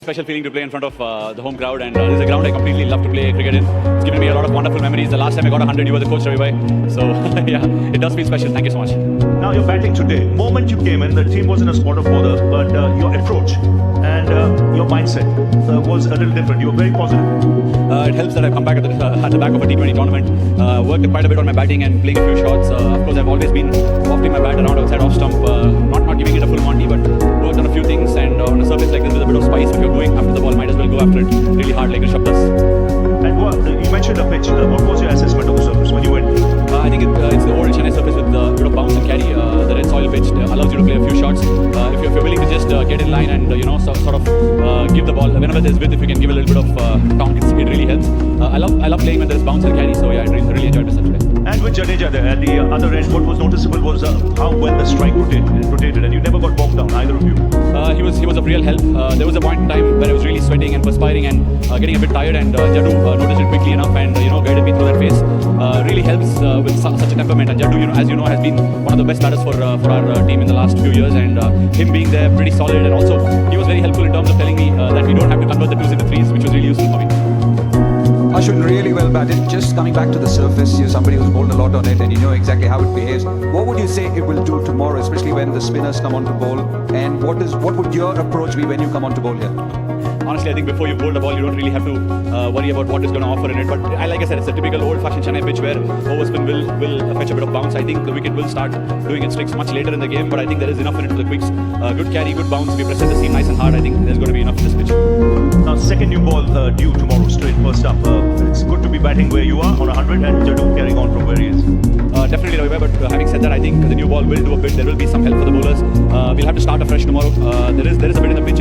Special feeling to play in front of the home crowd, and this is a ground I completely love to play cricket in. It's given me a lot of wonderful memories. The last time I got 100, you were the coach, Ravi Bhai. So yeah, it does feel special. Thank you so much. Now you're batting today. Moment you came in, the team was in a squad of bowlers, but your approach and your mindset was a little different. You were very positive. It helps that I've come back at the back of a T20 tournament. Worked quite a bit on my batting and playing a few shots. Of course, I've always been wafting my bat around outside off stump, not giving it a full Monty, but worked on a few things. And on a surface like this with a bit of spice, if you're going after the ball, might as well go after it really hard like Rishabh does. And you mentioned the pitch. What was your assessment of the surface when you went? I think it's the old Chennai surface with a bit of bounce and carry. The red soil pitch allows you to play a few shots. If you're willing to just get in line and sort of give the ball whenever there's width, if you can give a little bit of tongue, it really helps. I love playing when there's bounce and carry. So yeah, I really enjoyed myself today. And with Jadeja there at the other end, what was noticeable was how well the strike rotated, and you never got bogged down, either of you. He was of real help. There was a point in time where I was really sweating and perspiring and getting a bit tired, and Jadu noticed it quickly enough and guided me through that phase. Really helps with such a temperament. And Jadu, as you know, has been one of the best batters for our team in the last few years, and him being there pretty solid, and also he was very helpful in terms of telling me that we don't have to convert the twos into threes, which was really useful for me. Ashwin really well batted. Just coming back to the surface, you're somebody who's bowled a lot on it and you know exactly how it behaves. What would you say it will do tomorrow, especially when the spinners come on to bowl? And what would your approach be when you come on to bowl here? Honestly, I think before you bowl the ball, you don't really have to worry about what is going to offer in it. But like I said, it's a typical old-fashioned Chennai pitch where overspin will fetch a bit of bounce. I think the wicket will start doing its tricks much later in the game, but I think there is enough in it for the quicks. Good carry, good bounce. We presented the seam nice and hard. I think there's going to be enough in this pitch. Now, second new ball due tomorrow, straight first up. It's good to be batting where you are on 100 and Jadu carrying on from where he is. Definitely, Ravi Bhai, but having said that, I think the new ball will do a bit. There will be some help for the bowlers. We'll have to start afresh tomorrow. There is a bit in the pitch.